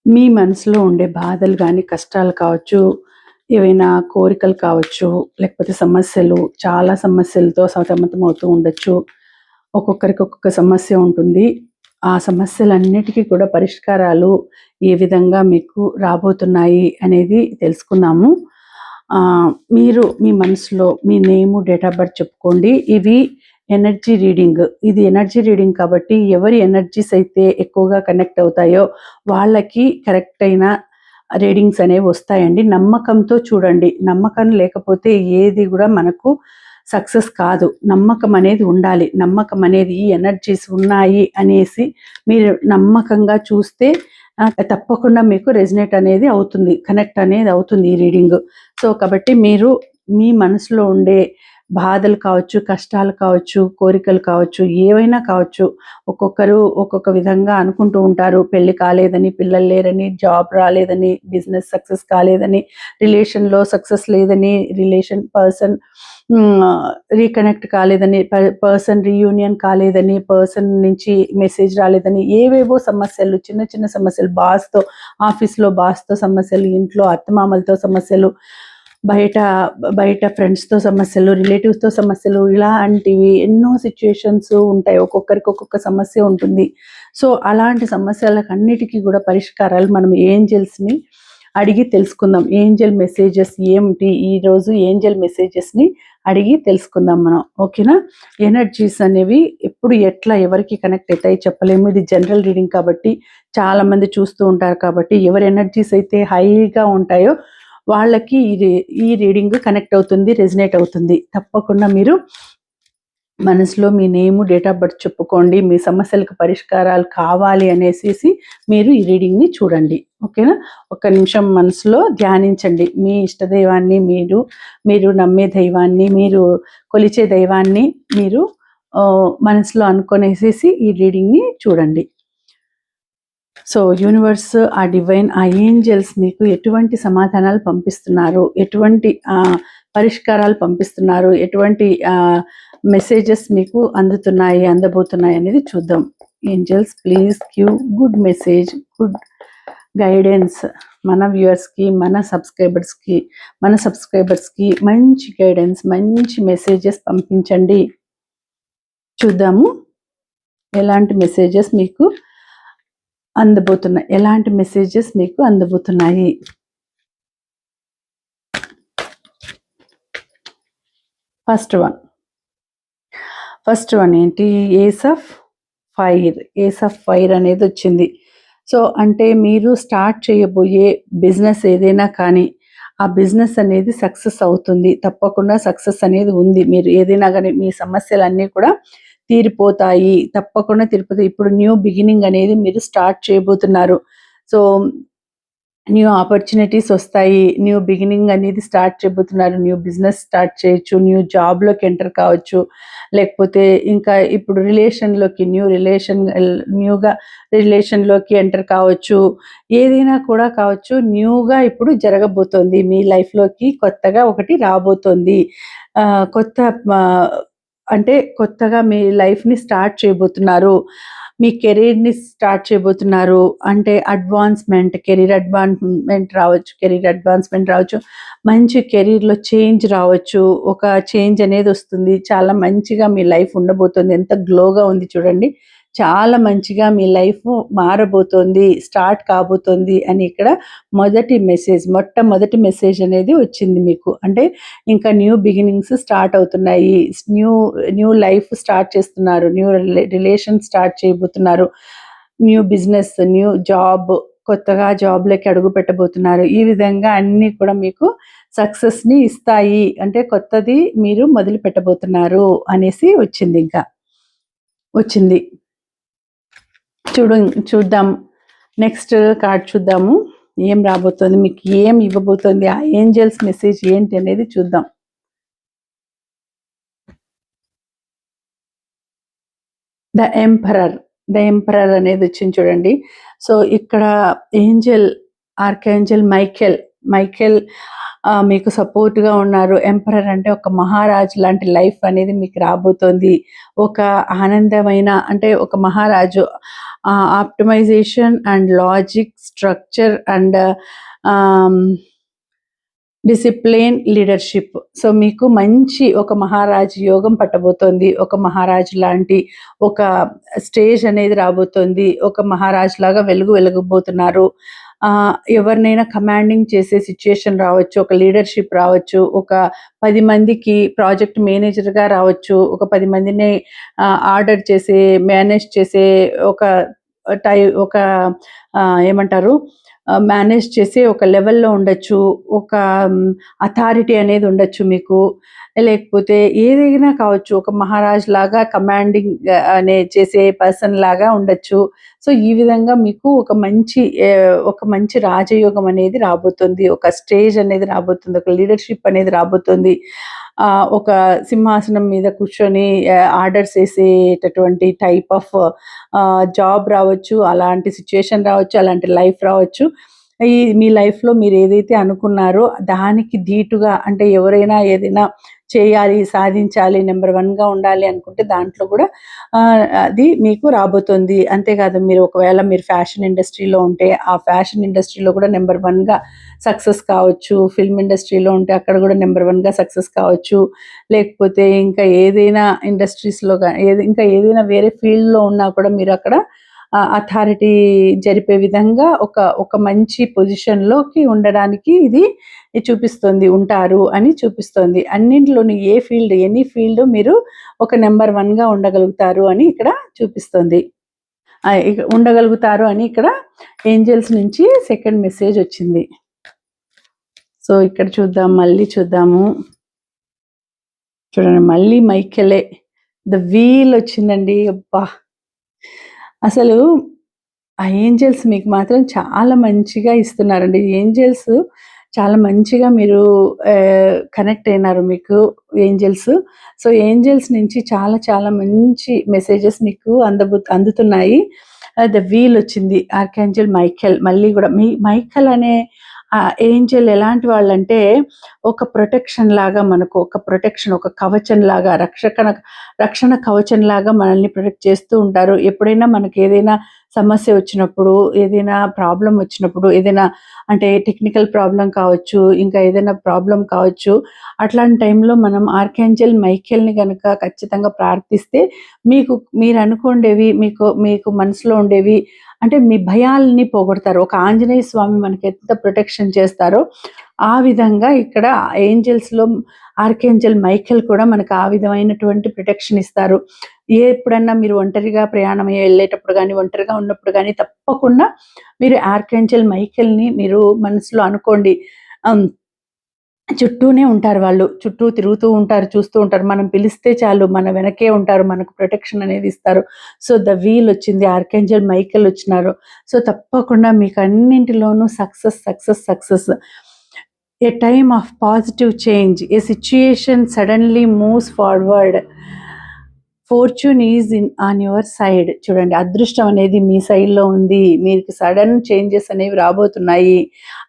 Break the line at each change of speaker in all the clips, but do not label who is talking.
మీ మనసులో ఉండే బాధలు గానీ, కష్టాలు కావచ్చు, ఏవైనా కోరికలు కావచ్చు, లేకపోతే సమస్యలు, చాలా సమస్యలతో సతమతమవుతూ ఉండొచ్చు. ఒక్కొక్కరికి ఒక్కొక్క సమస్య ఉంటుంది. ఆ సమస్యలన్నిటికీ కూడా పరిష్కారాలు ఏ విధంగా మీకు రాబోతున్నాయి అనేది తెలుసుకుందాము. మీరు మీ మనసులో మీ నేము, డేట్ ఆఫ్ బర్త్ చెప్పుకోండి. ఇవి ఎనర్జీ రీడింగ్. ఇది ఎనర్జీ రీడింగ్ కాబట్టి ఎవరి ఎనర్జీస్ అయితే ఎక్కువగా కనెక్ట్ అవుతాయో వాళ్ళకి కరెక్ట్ అయిన రీడింగ్స్ అనేవి వస్తాయండి. నమ్మకంతో చూడండి. నమ్మకం లేకపోతే ఏది కూడా మనకు సక్సెస్ కాదు. నమ్మకం అనేది ఉండాలి. నమ్మకం అనేది ఈ ఎనర్జీస్ ఉన్నాయి అనేసి మీరు నమ్మకంగా చూస్తే తప్పకుండా మీకు రెజనేట్ అనేది అవుతుంది. కనెక్ట్ అనేది అవుతుంది ఈ రీడింగ్. సో కాబట్టి మీరు మీ మనసులో ఉండే బాధలు కావచ్చు, కష్టాలు కావచ్చు, కోరికలు కావచ్చు, ఏవైనా కావచ్చు. ఒక్కొక్కరు ఒక్కొక్క విధంగా అనుకుంటూ ఉంటారు. పెళ్లి కాలేదని, పిల్లలు లేరని, జాబ్ రాలేదని, బిజినెస్ సక్సెస్ కాలేదని, రిలేషన్‌లో సక్సెస్ లేదని, రిలేషన్ పర్సన్ రీకనెక్ట్ కాలేదని, పర్సన్ రీయూనియన్ కాలేదని, పర్సన్ నుంచి మెసేజ్ రాలేదని, ఏవేవో సమస్యలు, చిన్న చిన్న సమస్యలు, ఆఫీస్‌లో బాస్‌తో సమస్యలు, ఇంట్లో అత్తమామలతో సమస్యలు, బయట ఫ్రెండ్స్‌తో సమస్యలు, రిలేటివ్స్‌తో సమస్యలు, ఇలాంటివి ఎన్నో సిట్యుయేషన్స్ ఉంటాయి. ఒక్కొక్కరికి ఒక్కొక్క సమస్య ఉంటుంది. సో అలాంటి సమస్యలకన్నిటికీ కూడా పరిష్కారాలు మనం ఏంజెల్స్‌ని అడిగి తెలుసుకుందాం. ఏంజెల్ మెసేజెస్ ఏమిటి, ఈరోజు ఏంజెల్ మెసేజెస్‌ని అడిగి తెలుసుకుందాం మనం. ఓకేనా? ఎనర్జీస్ అనేవి ఎప్పుడు ఎట్లా ఎవరికి కనెక్ట్ అవుతాయి చెప్పలేము. ఇది జనరల్ రీడింగ్ కాబట్టి చాలామంది చూస్తూ ఉంటారు కాబట్టి ఎవరి ఎనర్జీస్ అయితే హైగా ఉంటాయో వాళ్ళకి ఈ రీడింగ్ కనెక్ట్ అవుతుంది, రెజనేట్ అవుతుంది. తప్పకుండా మీరు మనసులో మీ నేము, డేట్ ఆఫ్ బర్త్ చెప్పుకోండి. మీ సమస్యలకు పరిష్కారాలు కావాలి అనేసి మీరు ఈ రీడింగ్‌ని చూడండి. ఓకేనా? ఒక్క నిమిషం మనసులో ధ్యానించండి. మీ ఇష్టదైవాన్ని, మీరు నమ్మే దైవాన్ని, మీరు కొలిచే దైవాన్ని మీరు మనసులో అనుకునేసేసి ఈ రీడింగ్‌ని చూడండి. సో యూనివర్స్, ఆ డివైన్, ఆ ఏంజెల్స్ మీకు ఎటువంటి సమాధానాలు పంపిస్తున్నారు, ఎటువంటి పరిష్కారాలు పంపిస్తున్నారు, ఎటువంటి మెసేజెస్ మీకు అందబోతున్నాయి అనేది చూద్దాం. Angels please give good message, good guidance మన వ్యూవర్స్కి, మన సబ్స్క్రైబర్స్కి మంచి గైడెన్స్, మంచి మెసేజెస్ పంపించండి. చూద్దాము ఎలాంటి మెసేజెస్ మీకు అందబోతున్నాయి. ఫస్ట్ వన్ ఏంటి? ఏస్ ఆఫ్ ఫైర్ అనేది వచ్చింది. సో అంటే మీరు స్టార్ట్ చేయబోయే బిజినెస్ ఏదైనా కానీ ఆ బిజినెస్ అనేది సక్సెస్ అవుతుంది. తప్పకుండా సక్సెస్ అనేది ఉంది. మీరు ఏదైనా కానీ మీ సమస్యలన్నీ కూడా తీరిపోతాయి. తప్పకుండా తీరిపోతాయి. ఇప్పుడు న్యూ బిగినింగ్ అనేది మీరు స్టార్ట్ చేయబోతున్నారు. సో న్యూ ఆపర్చునిటీస్ వస్తాయి. న్యూ బిగినింగ్ అనేది స్టార్ట్ చేయబోతున్నారు. న్యూ బిజినెస్ స్టార్ట్ చేయొచ్చు. న్యూ జాబ్‌లోకి ఎంటర్ కావచ్చు. లేకపోతే ఇంకా ఇప్పుడు న్యూగా రిలేషన్‌లోకి ఎంటర్ కావచ్చు. ఏదైనా కూడా కావచ్చు. న్యూగా ఇప్పుడు జరగబోతోంది. మీ లైఫ్‌లోకి కొత్తగా ఒకటి రాబోతోంది. కొత్తగా మీ లైఫ్‌ని స్టార్ట్ చేయబోతున్నారు. మీ కెరీర్‌ని స్టార్ట్ చేయబోతున్నారు. అంటే కెరీర్ అడ్వాన్స్‌మెంట్ రావచ్చు. మంచి కెరీర్‌లో చేంజ్ రావచ్చు. ఒక చేంజ్ అనేది వస్తుంది. చాలా మంచిగా మీ లైఫ్ ఉండబోతుంది. ఎంత గ్లోగా ఉంది చూడండి. చాలా మంచిగా మీ లైఫ్ మారబోతోంది, స్టార్ట్ కాబోతోంది అని ఇక్కడ మొట్టమొదటి మెసేజ్ అనేది వచ్చింది మీకు. అంటే ఇంకా న్యూ బిగినింగ్స్ స్టార్ట్ అవుతున్నాయి. న్యూ లైఫ్ స్టార్ట్ చేస్తున్నారు. న్యూ రిలేషన్ స్టార్ట్ చేయబోతున్నారు. న్యూ బిజినెస్, న్యూ జాబ్, కొత్తగా జాబ్‌లోకి అడుగు పెట్టబోతున్నారు. ఈ విధంగా అన్నీ కూడా మీకు సక్సెస్‌ని ఇస్తాయి. అంటే కొత్తది మీరు మొదలు పెట్టబోతున్నారు అనేసి వచ్చింది. చూద్దాం. నెక్స్ట్ కార్డ్ చూద్దాము. ఏం రాబోతోంది, మీకు ఏం ఇవ్వబోతోంది, ఆ ఏంజెల్స్ మెసేజ్ ఏంటి అనేది చూద్దాం. ద ఎంపరర్ అనేది వచ్చింది చూడండి. సో ఇక్కడ ఆర్కేంజెల్ మైఖేల్ మీకు సపోర్ట్‌గా ఉన్నారు. ఎంపరర్ అంటే ఒక మహారాజు లాంటి లైఫ్ అనేది మీకు రాబోతోంది. ఒక ఆనందమైన అంటే ఒక మహారాజు optimisation and logic, structure and ah, discipline, leadership. So, మీకు మంచి ఒక మహారాజు యోగం పట్టబోతోంది. ఒక మహారాజు లాంటి ఒక స్టేజ్ అనేది రాబోతోంది. ఒక మహారాజులాగా వెలగబోతున్నారు. ఎవరినైనా కమాండింగ్ చేసే సిట్యుయేషన్ రావచ్చు. ఒక లీడర్‌షిప్ రావచ్చు. ఒక 10 మందికి ప్రాజెక్ట్ మేనేజర్‌గా రావచ్చు. ఒక 10 మందిని ఆర్డర్ చేసే, మేనేజ్ చేసే ఒక టై ఒక ఏమంటారు? మేనేజ్ చేసే ఒక లెవెల్‌లో ఉండొచ్చు. ఒక అథారిటీ అనేది ఉండొచ్చు మీకు. లేకపోతే ఏదైనా కావచ్చు. ఒక మహారాజులాగా కమాండింగ్ చేసే పర్సన్ లాగా ఉండొచ్చు. సో, ఈ విధంగా మీకు ఒక మంచి రాజయోగం అనేది రాబోతుంది. ఒక స్టేజ్ అనేది రాబోతుంది. ఒక లీడర్‌షిప్ అనేది రాబోతుంది. ఒక సింహాసనం మీద కూర్చొని ఆర్డర్స్ ఏసేటటువంటి టైప్ ఆఫ్ జాబ్ రావచ్చు. అలాంటి సిట్యుయేషన్ రావచ్చు. అలాంటి లైఫ్ రావచ్చు. మీ లైఫ్‌లో మీరేదైతే అనుకున్నారో దానికి ధీటుగా అంటే ఎవరైనా ఏదైనా చేయాలి, సాధించాలి, నంబర్ 1గా ఉండాలి అనుకుంటే దాంట్లో కూడా అది మీకు రాబోతుంది. అంతేకాదు ఒకవేళ మీరు ఫ్యాషన్ ఇండస్ట్రీలో ఉంటే ఆ ఫ్యాషన్ ఇండస్ట్రీలో కూడా నంబర్ 1గా సక్సెస్ కావచ్చు. ఫిల్మ్ ఇండస్ట్రీలో ఉంటే అక్కడ కూడా నంబర్ 1గా సక్సెస్ కావచ్చు. లేకపోతే ఇంకా ఏదైనా ఇండస్ట్రీస్‌లో ఇంకా ఏదైనా వేరే ఫీల్డ్‌లో ఉన్నా కూడా మీరక్కడ అథారిటీ జరిపే విధంగా ఒక మంచి పొజిషన్‌లోకి ఉండడానికి ఇది ఉంటారు అని చూపిస్తోంది. అన్నింటిలోని ఎనీ ఫీల్డ్ మీరు ఒక నంబర్ 1గా ఉండగలుగుతారు అని ఇక్కడ చూపిస్తోంది. ఇక ఉండగలుగుతారు అని ఇక్కడ ఏంజెల్స్ నుంచి సెకండ్ మెసేజ్ వచ్చింది. సో, ఇక్కడ మళ్ళీ చూద్దాము. చూడండి మళ్ళీ మైఖేలే ద వీల్ వచ్చిందండి. అబ్బా! అసలు ఆ ఏంజెల్స్ మీకు మాత్రం చాలా మంచిగా ఇస్తున్నారండి. ఏంజెల్స్ చాలా మంచిగా మీరు కనెక్ట్ అయినారు మీకు ఏంజెల్స్. సో, ఏంజెల్స్ నుంచి చాలా చాలా మంచి మెసేజెస్ మీకు అందుతున్నాయి. ద వీల్ వచ్చింది. ఆర్కాంజెల్ మైఖేల్ మళ్ళీ గూడా మైఖేల్ అనే ఏంజెల్ ఎలాంటి వాళ్ళంటే ఒక ప్రొటెక్షన్ లాగా మనకు ఒక కవచంలాగా రక్షణ కవచంలాగా మనల్ని ప్రొటెక్ట్ చేస్తూ ఉంటారు. ఎప్పుడైనా మనకేదైనా సమస్య వచ్చినప్పుడు, ఏదైనా ప్రాబ్లమ్ వచ్చినప్పుడు, ఏదైనా అంటే టెక్నికల్ ప్రాబ్లమ్ కావచ్చు, ఇంకా ఏదైనా ప్రాబ్లమ్ కావచ్చు. అట్లాంటి టైంలో మనం ఆర్కాంజెల్ మైఖేల్‌ని గనక ఖచ్చితంగా ప్రార్థిస్తే మీరనుకోండేవి మీకు మనసులో ఉండేవి అంటే మీ భయాల్ని పోగొడతారు. ఒక ఆంజనేయ స్వామి మనకెంత ప్రొటెక్షన్ చేస్తారో, ఆ విధంగా ఇక్కడ ఏంజెల్స్‌లో ఆర్కాంజెల్ మైఖేల్ కూడా మనకు ఆ విధమైనటువంటి ప్రొటెక్షన్ ఇస్తారు. ఎప్పుడన్నా మీరు ఒంటరిగా ప్రయాణం వెళ్ళేటప్పుడు గానీ, ఒంటరిగా ఉన్నప్పుడు గానీ తప్పకుండా మీరు ఆర్కాంజెల్ మైఖేల్‌ని మీరు మనసులో అనుకోండి. చుట్టూనే ఉంటారు వాళ్ళు. చుట్టూ తిరుగుతూ ఉంటారు, చూస్తూ ఉంటారు. మనం పిలిస్తే చాలు మన వెనకే ఉంటారు. మనకు ప్రొటెక్షన్ అనేది ఇస్తారు. సో, ద వీల్ వచ్చింది. ఆర్కాంజెల్ మైఖేల్ వచ్చినారు. సో, తప్పకుండా మీకు అన్నింటిలోనూ success. A time of positive change. A situation suddenly moves forward. Fortune is on your side. చూడండి అదృష్టం అనేది మీ సైడ్‌లో ఉంది. మీకు సడన్ చేంజెస్ అనేవి రాబోతున్నాయి.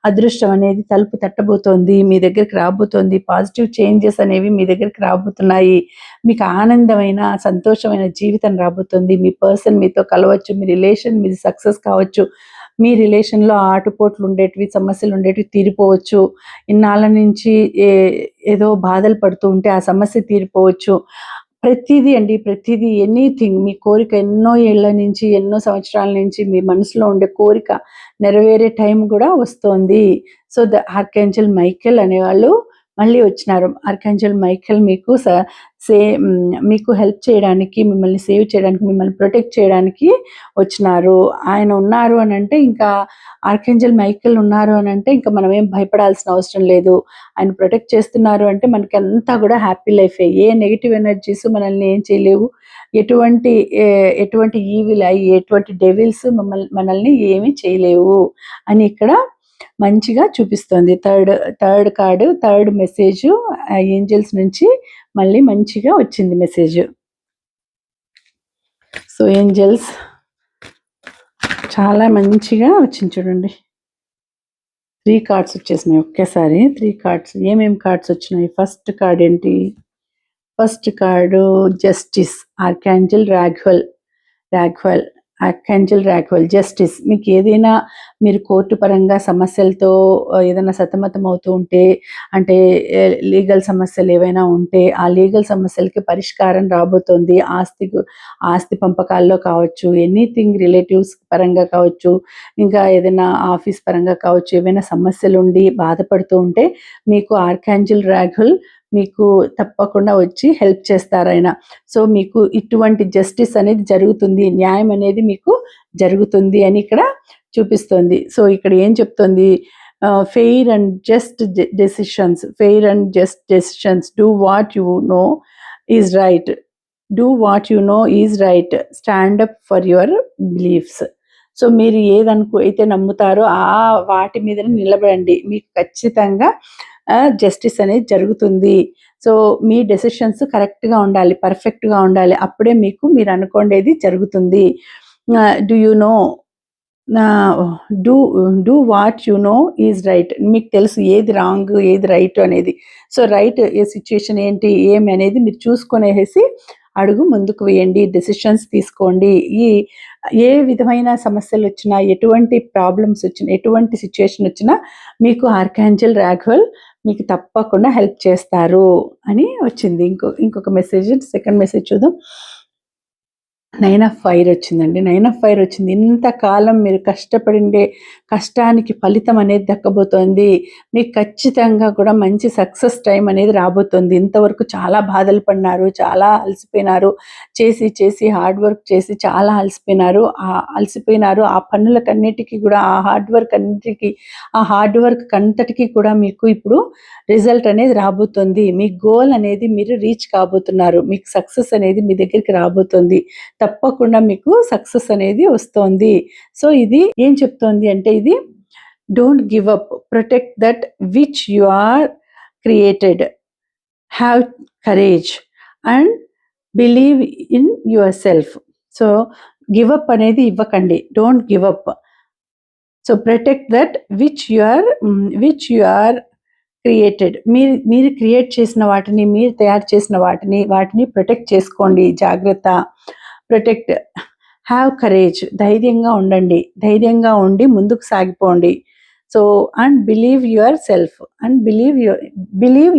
అదృష్టం అనేది తలుపు తట్టబోతోంది. మీ దగ్గరికి రాబోతోంది. పాజిటివ్ చేంజెస్ అనేవి మీ దగ్గరికి రాబోతున్నాయి. మీకు ఆనందమైన, సంతోషమైన జీవితం రాబోతుంది. మీ పర్సన్ మీతో కలవచ్చు. మీ రిలేషన్ మీది సక్సెస్ కావచ్చు. మీ రిలేషన్‌లో ఆటుపోట్లు ఉండేటివి, సమస్యలు ఉండేటివి తీరిపోవచ్చు. ఇన్నాళ్ళ నుంచి ఏదో బాధలు పడుతూ ఉంటే ఆ సమస్య తీరిపోవచ్చు. ప్రతీదీ ఎనీథింగ్ మీ కోరిక ఎన్నో ఏళ్ల నుంచి, ఎన్నో సంవత్సరాల నుంచి మీ మనసులో ఉండే కోరిక నెరవేరే టైం గూడా వస్తోంది. సో, ద ఆర్కాంజెల్ మైఖేల్ అనేవాళ్ళు మళ్ళీ వచ్చినారు. ఆర్కాంజెల్ మైఖేల్ మీకు హెల్ప్ చేయడానికి, మిమ్మల్ని సేవ్ చేయడానికి, మిమ్మల్ని ప్రొటెక్ట్ చేయడానికి వచ్చినారు. ఆయన ఉన్నారు అనంటే ఇంకా ఆర్కాంజెల్ మైఖేల్ ఉన్నారు అనంటే ఇంకా మనమేం భయపడాల్సిన అవసరం లేదు. ఆయన ప్రొటెక్ట్ చేస్తున్నారు అంటే మనకంతా గూడా హ్యాపీ లైఫే. ఏ నెగెటివ్ ఎనర్జీస్ మనల్ని ఏం చేయలేవు. ఎటువంటి ఎటువంటి ఎటువంటి డెవిల్స్ మనల్ని ఏమీ చేయలేవు అని ఇక్కడ మంచిగా చూపిస్తోంది. థర్డ్ మెసేజు ఏంజెల్స్ నుంచి మళ్ళీ మంచిగా వచ్చింది మెసేజ్. సో, ఏంజెల్స్ చాలా మంచిగా వచ్చింది చూడండి. 3 కార్డ్స్ వచ్చేసినాయి ఒకేసారి. 3 కార్డ్స్ ఏమేం కార్డ్స్ వచ్చినాయి? ఫస్ట్ కార్డ్ ఏంటి? First card justice, archangel Raguel archangel Raguel justice. మీకు ఏదైనా మీరు కోర్టు పరంగా సమస్యలతో ఏదైనా సతమతం అవుతూ ఉంటే, అంటే లీగల్ సమస్యలు ఏవైనా ఉంటే ఆ లీగల్ సమస్యలకి పరిష్కారం రాబోతోంది. ఆస్తి పంపకాల్లో కావచ్చు, ఎనీథింగ్ రిలేటివ్స్ పరంగా కావచ్చు, ఇంకా ఏదైనా ఆఫీస్ పరంగా కావచ్చు, ఏవైనా సమస్యలు ఉండి బాధపడుతూ ఉంటే మీకు ఆర్కాంజెల్ రాఘవల్ మీకు తప్పకుండా వచ్చి హెల్ప్ చేస్తారు ఆయన. సో మీకు ఇటువంటి జస్టిస్ అనేది జరుగుతుంది, న్యాయం అనేది మీకు జరుగుతుంది అని ఇక్కడ చూపిస్తుంది. సో ఇక్కడ ఏం చెప్తుంది? Fair and just decisions, do what you know is right, stand up for your beliefs. So మీరు అయితే నమ్ముతారో వాటి మీద నిలబడండి, మీకు ఖచ్చితంగా జస్టిస్ అనేది జరుగుతుంది. సో మీ డెసిషన్స్ కరెక్ట్గా ఉండాలి, పర్ఫెక్ట్గా ఉండాలి, అప్పుడే మీరు అనుకోండేది జరుగుతుంది. Do what you know is right. మీకు తెలుసు ఏది రాంగ్ ఏది రైట్ అనేది. సో రైట్ ఏ సిచ్యుయేషన్ ఏంటి ఏమి అనేది మీరు చూసుకొనేసి అడుగు ముందుకు వేయండి, డెసిషన్స్ తీసుకోండి. ఏ విధమైన సమస్యలు వచ్చినా, ఎటువంటి ప్రాబ్లమ్స్ వచ్చినా, ఎటువంటి సిచ్యుయేషన్ వచ్చినా మీకు ఆర్కాంజెల్ రాఘవల్ మీకు తప్పకుండా హెల్ప్ చేస్తారు అని వచ్చింది. ఇంకొక మెసేజ్, సెకండ్ మెసేజ్ చూద్దాం. 9 ఆఫ్ ఫైర్ వచ్చిందండి. 9 ఆఫ్ ఫైర్ వచ్చింది. ఇంతకాలం మీరు కష్టపడిండే కష్టానికి ఫలితం అనేది దక్కబోతోంది. మీకు ఖచ్చితంగా కూడా మంచి సక్సెస్ టైం అనేది రాబోతోంది. ఇంతవరకు చాలా బాధలు పడినారు, చాలా అలసిపోయినారు, చేసి హార్డ్ వర్క్ చేసి చాలా అలసిపోయినారు. ఆ పనులకన్నిటికీ కూడా, ఆ హార్డ్ వర్క్ అంతటికీ కూడా మీకు ఇప్పుడు రిజల్ట్ అనేది రాబోతుంది. మీ గోల్ అనేది మీరు రీచ్ కాబోతున్నారు. మీకు సక్సెస్ అనేది మీ దగ్గరికి రాబోతుంది. తప్పకుండా మీకు సక్సెస్ అనేది వస్తుంది. సో ఇది ఏం చెప్తోంది అంటే, ఇది don't give up, protect that which you are created, have courage and believe in yourself. So give up అనేది ఇవ్వకండి, don't give up. So protect that which you are created. మీరు క్రియేట్ చేసిన వాటిని, మీరు తయారు చేసిన వాటిని ప్రొటెక్ట్ చేసుకోండి, జాగ్రత్త. ప్రొటెక్ట్, హ్యావ్ కరేజ్, ధైర్యంగా ఉండండి, ధైర్యంగా ఉండి ముందుకు సాగిపోండి. So and believe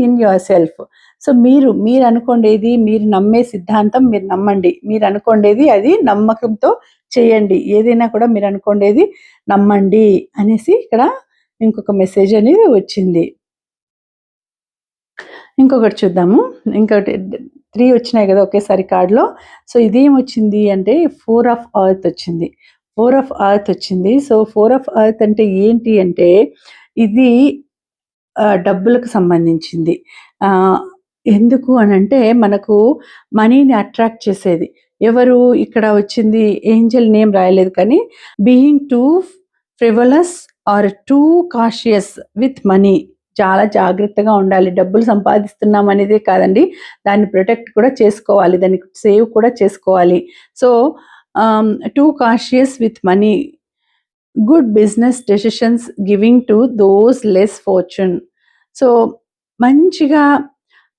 in yourself. So మీరు అనుకోండేది, మీరు నమ్మే సిద్ధాంతం మీరు నమ్మండి, మీరు అనుకోండేది అది నమ్మకంతో చేయండి, ఏదైనా కూడా మీరు అనుకోండేది నమ్మండి అనేసి ఇక్కడ ఇంకొక మెసేజ్ అనేది వచ్చింది. ఇంకొకటి చూద్దాము. ఇంకొకటి 3 వచ్చినాయి కదా ఒకేసారి కార్డులో. సో ఇదేం వచ్చింది అంటే 4 ఆఫ్ ఎర్త్ వచ్చింది. 4 ఆఫ్ ఎర్త్ వచ్చింది. సో 4 ఆఫ్ ఎర్త్ అంటే ఏంటి అంటే, ఇది డబ్బులకు సంబంధించింది. ఎందుకు అని అంటే, మనకు మనీని అట్రాక్ట్ చేసేది ఎవరు? ఇక్కడ వచ్చింది ఏంజల్ నేమ్ రాయలేదు, కానీ being too frivolous or too cautious with money. చాలా జాగ్రత్తగా ఉండాలి. డబ్బులు సంపాదిస్తున్నాం అనేదే కాదండి, దాన్ని ప్రొటెక్ట్ కూడా చేసుకోవాలి, దాన్ని సేవ్ కూడా చేసుకోవాలి. So two cautious with money, good business decisions giving to those less fortune. So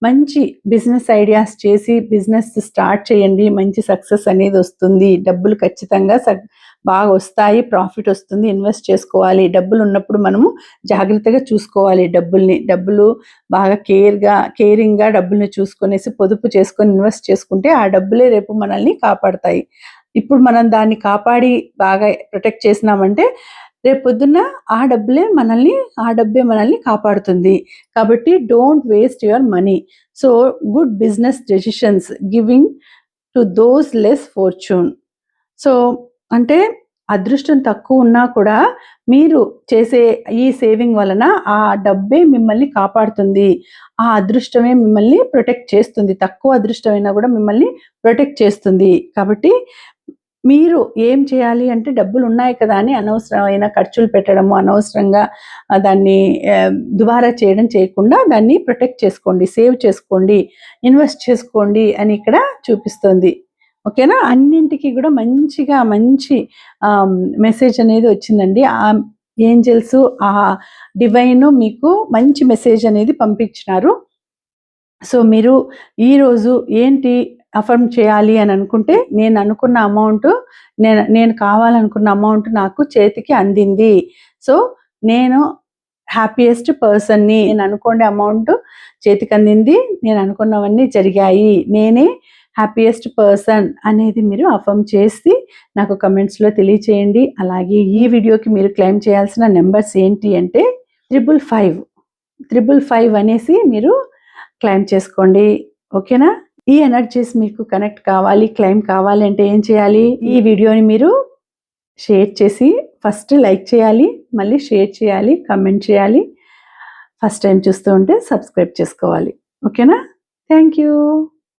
మంచి బిజినెస్ ఐడియాస్ చేసి బిజినెస్ స్టార్ట్ చేయండి, మంచి సక్సెస్ అనేది వస్తుంది. డబ్బులు ఖచ్చితంగా బాగా వస్తాయి, ప్రాఫిట్ వస్తుంది. ఇన్వెస్ట్ చేసుకోవాలి. డబ్బులు ఉన్నప్పుడు మనము జాగ్రత్తగా చూసుకోవాలి డబ్బులు బాగా కేరింగ్గా డబ్బుల్ని చూసుకొనేసి పొదుపు చేసుకొని ఇన్వెస్ట్ చేసుకుంటే ఆ డబ్బులే రేపు మనల్ని కాపాడతాయి. ఇప్పుడు మనం దాన్ని కాపాడి బాగా ప్రొటెక్ట్ చేసినామంటే రేపు పొద్దున్న ఆ డబ్బే మనల్ని కాపాడుతుంది. కాబట్టి don't waste your money. So good business decisions giving to those less fortune. So అంటే అదృష్టం తక్కువ ఉన్నా కూడా మీరు చేసే ఈ సేవింగ్ వలన ఆ డబ్బే మిమ్మల్ని కాపాడుతుంది, ఆ అదృష్టమే మిమ్మల్ని ప్రొటెక్ట్ చేస్తుంది. తక్కువ అదృష్టమైనా కూడా మిమ్మల్ని ప్రొటెక్ట్ చేస్తుంది. కాబట్టి మీరు ఏం చేయాలి అంటే, డబ్బులు ఉన్నాయి కదా అని అనవసరమైన ఖర్చులు పెట్టడము, అనవసరంగా దాన్ని దుబారా చేయకుండా దాన్ని ప్రొటెక్ట్ చేసుకోండి, సేవ్ చేసుకోండి, ఇన్వెస్ట్ చేసుకోండి అని ఇక్కడ చూపిస్తుంది. ఓకేనా? అన్నింటికి కూడా మంచి మెసేజ్ అనేది వచ్చిందండి. ఏంజెల్స్ ఆ డివైన్ మీకు మంచి మెసేజ్ అనేది పంపించినారు. సో మీరు ఈరోజు ఏంటి అఫర్మ్ చేయాలి అని అనుకుంటే, నేను అనుకున్న అమౌంట్, నేను కావాలనుకున్న అమౌంట్ నాకు చేతికి అందింది. సో నేను హ్యాపీయెస్ట్ పర్సన్ని, నేను అనుకునే అమౌంట్ చేతికి అందింది, నేను అనుకున్నవన్నీ జరిగాయి, నేనే హ్యాపీయెస్ట్ పర్సన్ అనేది మీరు అఫర్మ్ చేసి నాకు కమెంట్స్లో తెలియచేయండి. అలాగే ఈ వీడియోకి మీరు క్లెయిమ్ చేయాల్సిన నెంబర్స్ ఏంటి అంటే 555 అనేసి మీరు క్లెయిమ్ చేసుకోండి. ఓకేనా? ఈ ఎనర్జీస్ మీకు కనెక్ట్ కావాలి, క్లెయిమ్ కావాలి అంటే ఏం చేయాలి? ఈ వీడియోని మీరు షేర్ చేసి ఫస్ట్ లైక్ చేయాలి, మళ్ళీ షేర్ చేయాలి, కమెంట్ చేయాలి. ఫస్ట్ టైం చూస్తూ ఉంటే సబ్స్క్రైబ్ చేసుకోవాలి. ఓకేనా? Thank you.